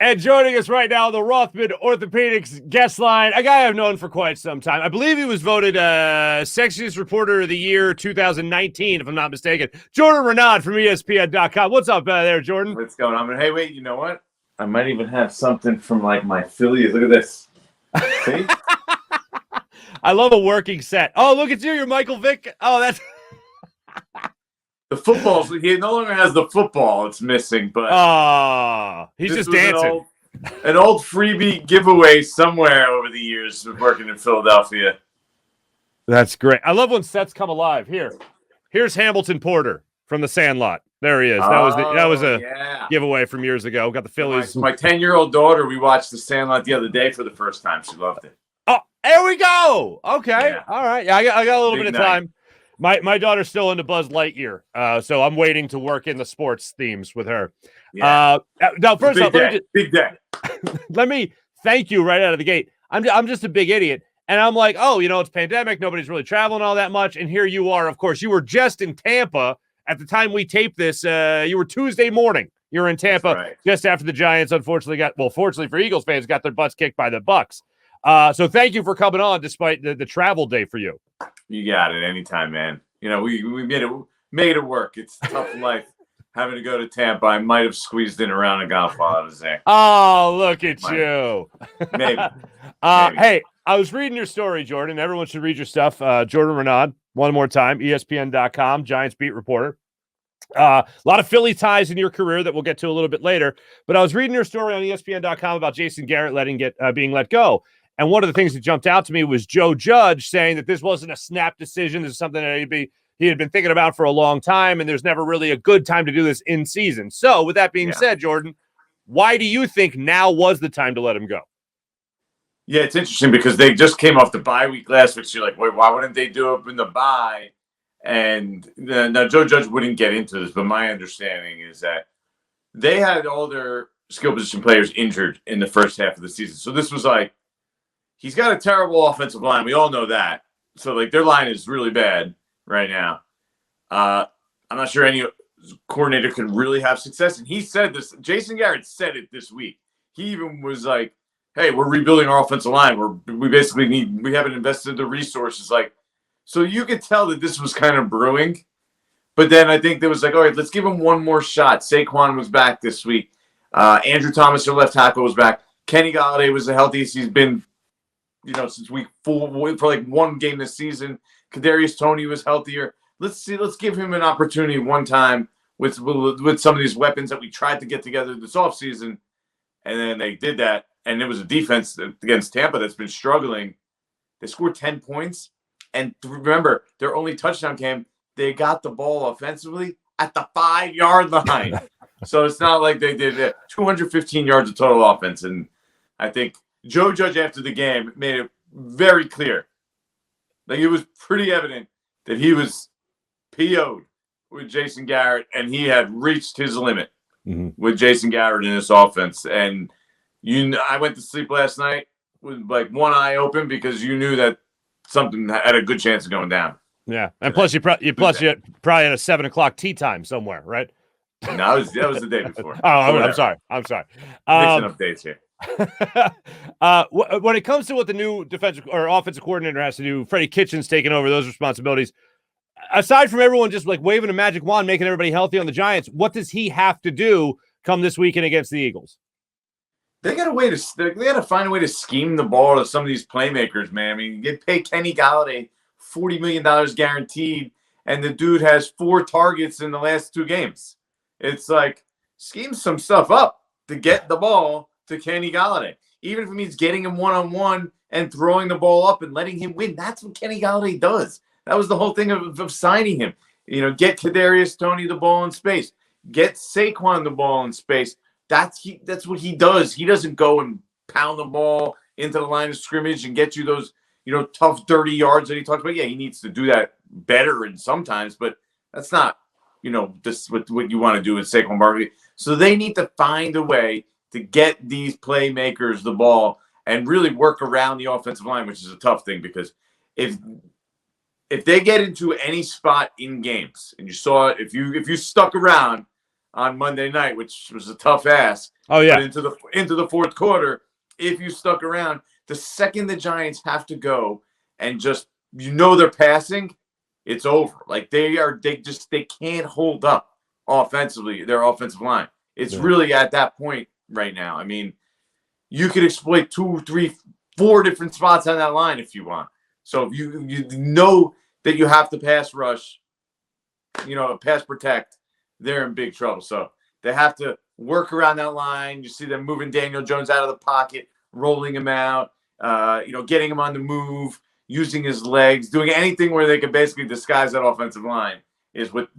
And joining us right now, the Rothman Orthopedics guest line, a guy I've known for quite some time. I believe he was voted Sexiest Reporter of the Year 2019, if I'm not mistaken. Jordan Raanan from ESPN.com. What's up there, Jordan? What's going on? Hey, wait, you know what? I might even have something from, like, my Phillies. Look at this. See? I love a working set. Oh, look at you. You're Michael Vick. Oh, that's... The football, he no longer has the football. It's missing, but he's just dancing. An old freebie giveaway somewhere over the years of working in Philadelphia. That's great. I love when sets come alive. Here's Hamilton Porter from the Sandlot. There he is. That was a giveaway from years ago. Got the Phillies. My 10-year-old daughter, we watched the Sandlot the other day for the first time. She loved it. Oh, there we go. Okay. Yeah. All right. Yeah, I got a little bit of time. My daughter's still into Buzz Lightyear, so I'm waiting to work in the sports themes with her. Yeah. Now, first off, big day. Let me thank you right out of the gate. I'm just a big idiot, and I'm like, oh, it's pandemic, nobody's really traveling all that much, and here you are. Of course, you were just in Tampa at the time we taped this. You were Tuesday morning. You were in Tampa just after the Giants, fortunately for Eagles fans, got their butts kicked by the Bucks. So thank you for coming on despite the travel day for you. You got it anytime, man. We made it work. It's tough life having to go to Tampa. I might have squeezed in around a golf while I was there. Oh, look at you. Maybe. Hey, I was reading your story, Jordan. Everyone should read your stuff. Jordan Raanan, one more time, ESPN.com, Giants beat reporter. A lot of Philly ties in your career that we'll get to a little bit later. But I was reading your story on ESPN.com about Jason Garrett being let go. And one of the things that jumped out to me was Joe Judge saying that this wasn't a snap decision. This is something that he had been thinking about for a long time, and there's never really a good time to do this in season. So with that being said, Jordan, why do you think now was the time to let him go? Yeah, it's interesting because they just came off the bye week last week. So you're like, wait, why wouldn't they do it in the bye? And now Joe Judge wouldn't get into this, but my understanding is that they had all their skill position players injured in the first half of the season. So this was like, he's got a terrible offensive line. We all know that. So, their line is really bad right now. I'm not sure any coordinator can really have success. And he said this. Jason Garrett said it this week. He even was like, hey, we're rebuilding our offensive line. We haven't invested the resources. So you could tell that this was kind of brewing. But then I think there was all right, let's give him one more shot. Saquon was back this week. Andrew Thomas, their left tackle, was back. Kenny Golladay was the healthiest he's been since week 4 for one game this season. Kadarius Toney was healthier. Let's give him an opportunity one time with some of these weapons that we tried to get together this offseason. And then they did that. And it was a defense against Tampa that's been struggling. They scored 10 points. And remember, their only touchdown came, they got the ball offensively at the 5-yard line. So it's not like they did 215 yards of total offense. And I think Joe Judge, after the game, made it very clear. It was pretty evident that he was PO'd with Jason Garrett, and he had reached his limit with Jason Garrett in this offense. And I went to sleep last night with one eye open because you knew that something had a good chance of going down. Yeah, and plus you're probably at a 7:00 tea time somewhere, right? No, that was the day before. I'm sorry. Mixing updates here. When it comes to what the new defensive or offensive coordinator has to do, Freddie Kitchens taking over those responsibilities. Aside from everyone just waving a magic wand, making everybody healthy on the Giants, what does he have to do come this weekend against the Eagles? They got to find a way to scheme the ball to some of these playmakers, man. I mean, you pay Kenny Golladay $40 million guaranteed, and the dude has 4 targets in the last 2 games. It's scheme some stuff up to get the ball to Kenny Golladay. Even if it means getting him one-on-one and throwing the ball up and letting him win. That's what Kenny Golladay does. That was the whole thing of signing him. Get Kadarius Toney the ball in space. Get Saquon the ball in space. That's what he does. He doesn't go and pound the ball into the line of scrimmage and get you those, tough, dirty yards that he talks about. Yeah, he needs to do that better and sometimes, but that's not, this what you want to do with Saquon Barkley. So they need to find a way to get these playmakers the ball and really work around the offensive line, which is a tough thing because if they get into any spot in games, and you saw it, if you stuck around, on Monday night, which was a tough ask. Oh yeah. But into the fourth quarter, if you stuck around, the second the Giants have to go and just they're passing, it's over. Like they can't hold up offensively, their offensive line. It's really at that point right now. I mean, you could exploit 2, 3, 4 different spots on that line if you want. So if you know that you have to pass rush, pass protect, they're in big trouble. So they have to work around that line. You see them moving Daniel Jones out of the pocket, rolling him out, getting him on the move, using his legs, doing anything where they can basically disguise that offensive line is what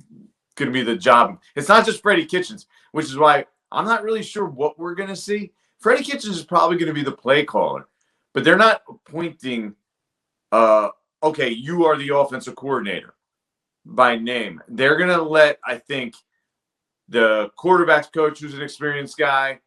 going to be the job. It's not just Freddie Kitchens, which is why I'm not really sure what we're going to see. Freddie Kitchens is probably going to be the play caller, but they're not appointing, okay, you are the offensive coordinator by name. They're going to let, I think, the quarterbacks coach, who's an experienced guy,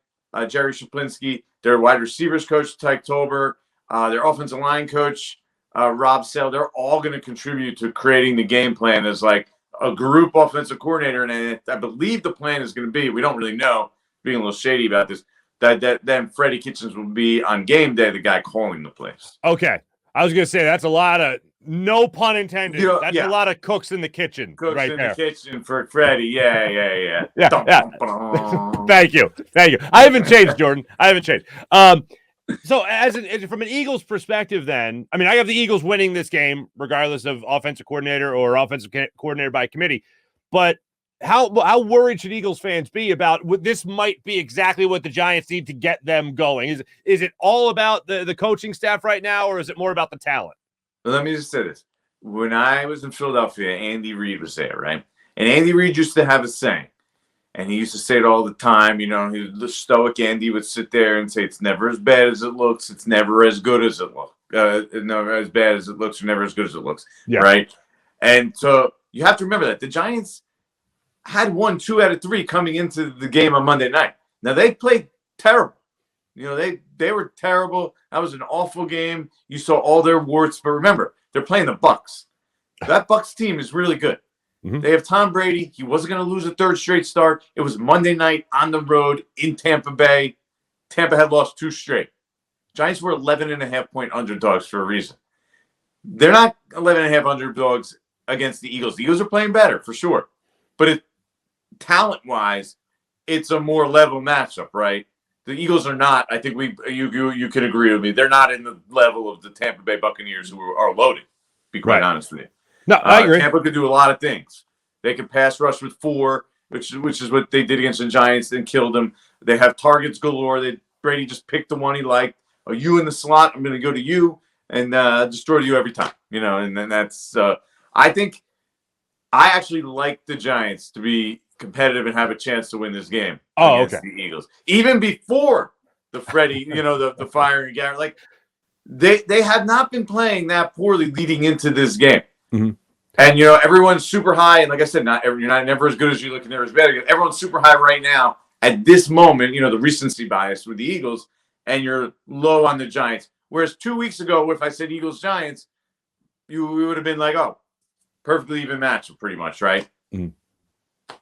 Jerry Shaplinski, their wide receivers coach, Tyke Tolbert, their offensive line coach, Rob Sell, they're all going to contribute to creating the game plan as like a group offensive coordinator. And I believe the plan is going to be, we don't really know, being a little shady about this, that then Freddie Kitchens will be on game day the guy calling the plays. Okay. I was going to say that's a lot of, no pun intended, that's a lot of cooks in the kitchen. Cooks right in there. The kitchen for Freddie. Yeah. Thank you. I haven't changed, Jordan. I haven't changed. So from an Eagles perspective then, I mean, I have the Eagles winning this game regardless of offensive coordinator or offensive coordinator by committee, but how worried should Eagles fans be about this might be exactly what the Giants need to get them going? Is it all about the coaching staff right now, or is it more about the talent? Let me just say this. When I was in Philadelphia, Andy Reid was there, right? And Andy Reid used to have a saying, and he used to say it all the time. The stoic Andy would sit there and say, it's never as bad as it looks. It's never as good as it looks. Never as bad as it looks, or never as good as it looks, right? And so you have to remember that. The Giants had won 2 out of 3 coming into the game on Monday night. Now, they played terrible. They were terrible. That was an awful game. You saw all their warts. But remember, they're playing the Bucs. That Bucs team is really good. Mm-hmm. They have Tom Brady. He wasn't going to lose a 3rd straight start. It was Monday night on the road in Tampa Bay. Tampa had lost 2 straight. Giants were 11.5-point underdogs for a reason. They're not 11.5 underdogs against the Eagles. The Eagles are playing better, for sure. But talent-wise, it's a more level matchup, right? The Eagles are not. I think you can agree with me. They're not in the level of the Tampa Bay Buccaneers, who are loaded. To be quite honest with you. No, I agree. Tampa could do a lot of things. They can pass rush with 4, which is what they did against the Giants and killed them. They have targets galore. Brady just picked the one he liked. Oh, you in the slot? I'm going to go to you and destroy you every time. And then that's. I think I actually like the Giants to be competitive and have a chance to win this game against the Eagles. Even before the Freddie, the firing Garrett, like they have not been playing that poorly leading into this game. Mm-hmm. And everyone's super high, and like I said, you're not never as good as you look and never as bad. Everyone's super high right now at this moment. The recency bias with the Eagles, and you're low on the Giants. Whereas 2 weeks ago, if I said Eagles Giants, we would have been like, oh, perfectly even matchup, pretty much, right? Mm-hmm.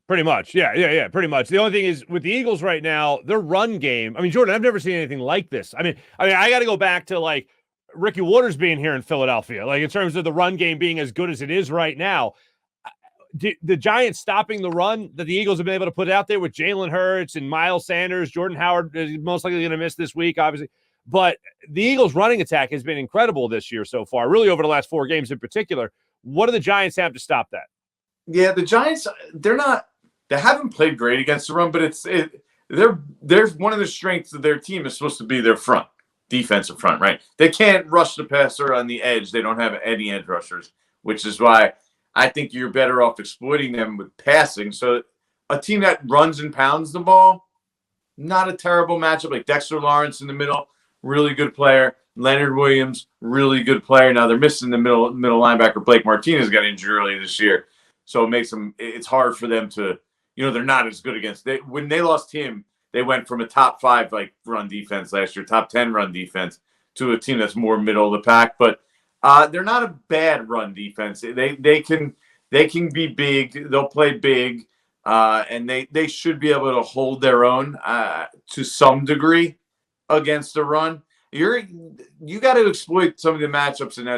Pretty much. Yeah, pretty much. The only thing is with the Eagles right now, their run game, I mean, Jordan, I've never seen anything like this. I mean, I got to go back to like Ricky Waters being here in Philadelphia, like in terms of the run game being as good as it is right now. The Giants stopping the run that the Eagles have been able to put out there with Jalen Hurts and Miles Sanders, Jordan Howard is most likely going to miss this week, obviously. But the Eagles running attack has been incredible this year so far, really over the last 4 games in particular. What do the Giants have to stop that? Yeah, the Giants, they haven't played great against the run, but there's one of the strengths of their team is supposed to be their defensive front, right? They can't rush the passer on the edge. They don't have any edge rushers, which is why I think you're better off exploiting them with passing. So a team that runs and pounds the ball, not a terrible matchup. Like Dexter Lawrence in the middle, really good player. Leonard Williams, really good player. Now they're missing the middle linebacker. Blake Martinez got injured early this year, so it's hard for them to. They're not as good against. When they lost him, they went from a top 5 run defense last year, top 10 run defense, to a team that's more middle of the pack. But they're not a bad run defense. They can be big. They'll play big. and they should be able to hold their own to some degree against the run. You got to exploit some of the matchups, and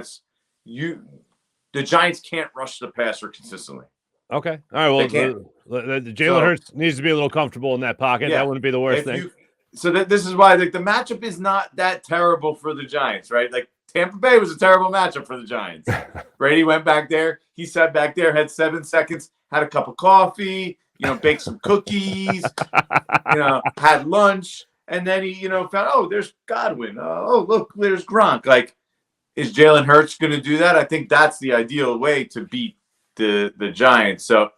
the Giants can't rush the passer consistently. Okay. All right. Well, Jalen Hurts needs to be a little comfortable in that pocket. Yeah, that wouldn't be the worst thing. This is why the matchup is not that terrible for the Giants, right? Like Tampa Bay was a terrible matchup for the Giants. Brady went back there. He sat back there, had 7 seconds, had a cup of coffee, baked some cookies, had lunch. And then he, found, there's Godwin. Oh, look, there's Gronk. Like, is Jalen Hurts going to do that? I think that's the ideal way to beat the Giants. So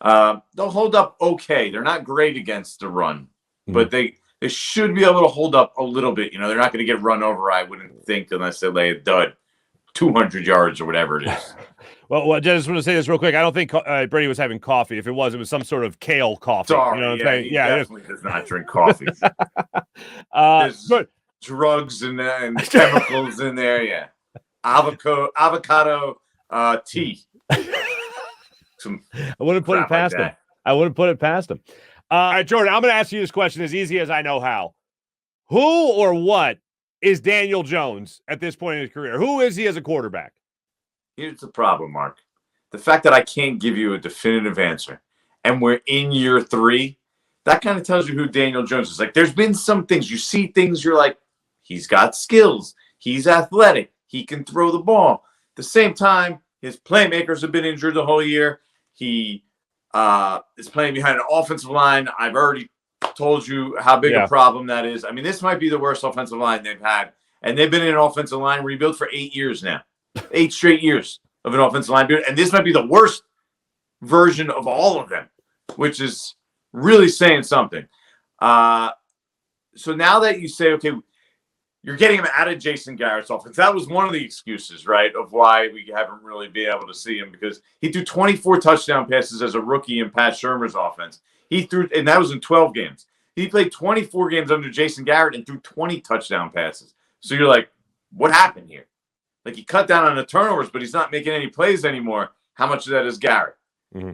they'll hold up okay. They're not great against the run, but they should be able to hold up a little bit. They're not going to get run over, I wouldn't think, unless they lay a dud 200 yards or whatever it is. Well, I just want to say this real quick. I don't think Brady was having coffee. If it was some sort of kale coffee. Sorry, he definitely does not drink coffee. There's drugs and chemicals in there. Yeah, avocado tea. I wouldn't put it past him. I wouldn't put it past him. All right, Jordan, I'm going to ask you this question as easy as I know how. Who or what is Daniel Jones at this point in his career? Who is he as a quarterback? Here's the problem, Mark. The fact that I can't give you a definitive answer, and we're in year 3, that kind of tells you who Daniel Jones is. Like, there's been some things. You see things, you're like, he's got skills. He's athletic. He can throw the ball. At the same time, his playmakers have been injured the whole year. He is playing behind an offensive line. I've already told you how big a problem that is. I mean, this might be the worst offensive line they've had, and they've been in an offensive line rebuild for 8 years now. 8 straight years of an offensive line build, and this might be the worst version of all of them, which is really saying something. So now that you say, okay, you're getting him out of Jason Garrett's offense, that was one of the excuses, right, of why we haven't really been able to see him, because he threw 24 touchdown passes as a rookie in Pat Shurmur's offense. He threw, and that was in 12 games. He played 24 games under Jason Garrett and threw 20 touchdown passes. So you're like, what happened here? Like, he cut down on the turnovers, but he's not making any plays anymore. How much of that is Garrett? Mm-hmm.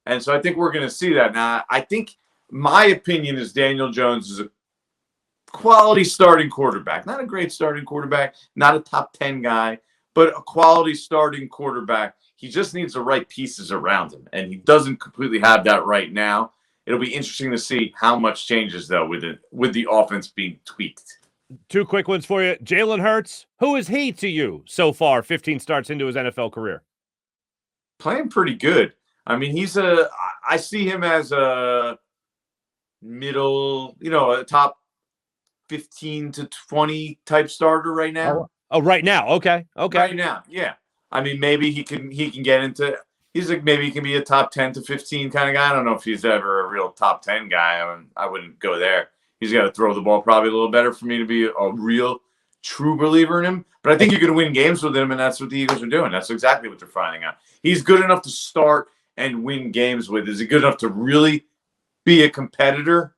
And so I think we're going to see that. Now, I think my opinion is Daniel Jones is a quality starting quarterback. Not a great starting quarterback, not a top 10 guy, but a quality starting quarterback. He just needs the right pieces around him, and he doesn't completely have that right now. It'll be interesting to see how much changes, though, with the offense being tweaked. 2 quick ones for you. Jalen Hurts, who is he to you so far, 15 starts into his NFL career? Playing pretty good. I mean, I see him as a middle, a top 15 to 20 type starter right now. Oh, right now. Okay. Right now, yeah. I mean, maybe he can get into. Maybe he can be a top 10 to 15 kind of guy. I don't know if he's ever a real top 10 guy. I wouldn't go there. He's got to throw the ball probably a little better for me to be a real, true believer in him. But I think you can win games with him, and that's what the Eagles are doing. That's exactly what they're finding out. He's good enough to start and win games with. Is he good enough to really be a competitor?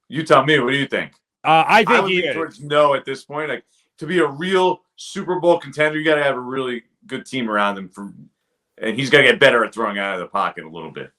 You tell me. What do you think? I think he is. Towards no at this point. Like, to be a real Super Bowl contender, you got to have a really good team around him. And he's got to get better at throwing out of the pocket a little bit.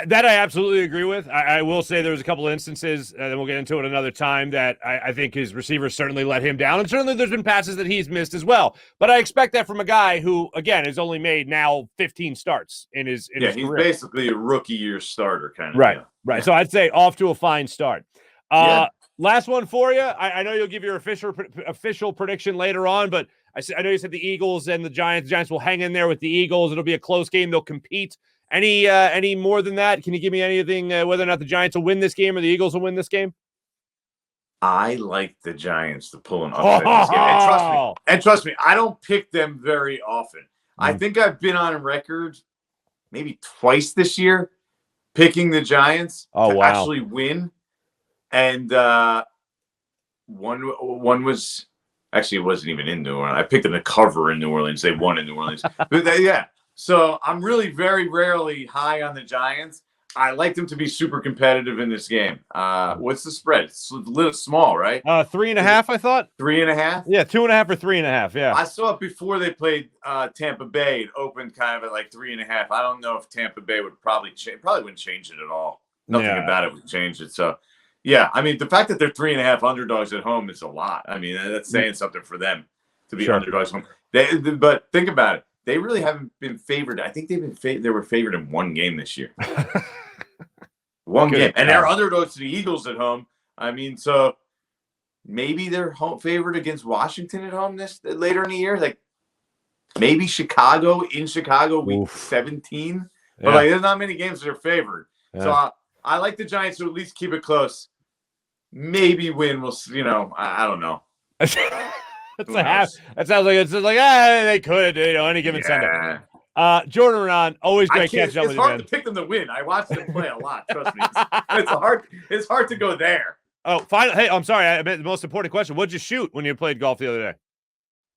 That I absolutely agree with. I will say there was a couple of instances, and we'll get into it another time, that I think his receivers certainly let him down. And certainly there's been passes that he's missed as well. But I expect that from a guy who, again, has only made now 15 starts in his career. He's basically a rookie year starter kind of Right. deal. Right. Yeah. So I'd say off to a fine start. Last one for you. I know you'll give your official prediction later on, but I know you said the Eagles and the Giants. The Giants will hang in there with the Eagles. It'll be a close game. They'll compete. Any more than that? Can you give me anything whether or not the Giants will win this game or the Eagles will win this game? I like the Giants to pull an upset this game. And trust me, I don't pick them very often. I think I've been on record maybe twice this year picking the Giants to actually win. And one was actually, it wasn't even in New Orleans. I picked them to cover in New Orleans. They won in New Orleans. But So I'm really very rarely high on the Giants. I like them to be super competitive in this game. What's the spread? It's a little small, right? 3.5, I thought. 3.5? Yeah, 2.5 or 3.5. Yeah. I saw it before they played Tampa Bay. It opened kind of at like 3.5. I don't know if Tampa Bay would probably wouldn't change it at all. Nothing about it would change it. So, yeah, I mean, the fact that they're 3.5 underdogs at home is a lot. I mean, that's saying something for them to be underdogs home. But think about it. They really haven't been favored. I think they were favored in one game this year. One game. And they're underdogs to the Eagles at home. I mean, so maybe they're home favored against Washington at home later in the year. Like maybe Chicago week 17. But like there's not many games that are favored. Yeah. So I like the Giants to at least keep it close. Maybe win. I don't know. That sounds like it's like they could, any given Sunday. Jordan Raanan, always great catching up with you, man. It's hard to pick them to win. I watch them play a lot. Trust me, it's hard to go there. Oh, finally! Hey, I'm sorry. I meant the most important question. What'd you shoot when you played golf the other day?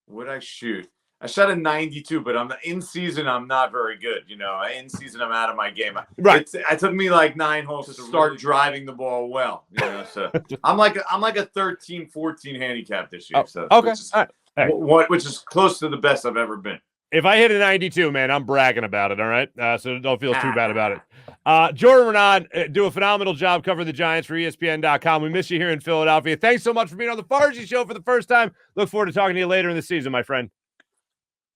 What'd I shoot? I shot a 92, but in season. I'm not very good. In season, I'm out of my game. Right. It took me like 9 holes to start driving the ball well. So I'm like a 13, 14 handicap this year. So okay, which is close to the best I've ever been. If I hit a 92, man, I'm bragging about it, all right? So don't feel too bad about it. Jordan Raanan, do a phenomenal job covering the Giants for ESPN.com. We miss you here in Philadelphia. Thanks so much for being on the Farzy Show for the first time. Look forward to talking to you later in the season, my friend.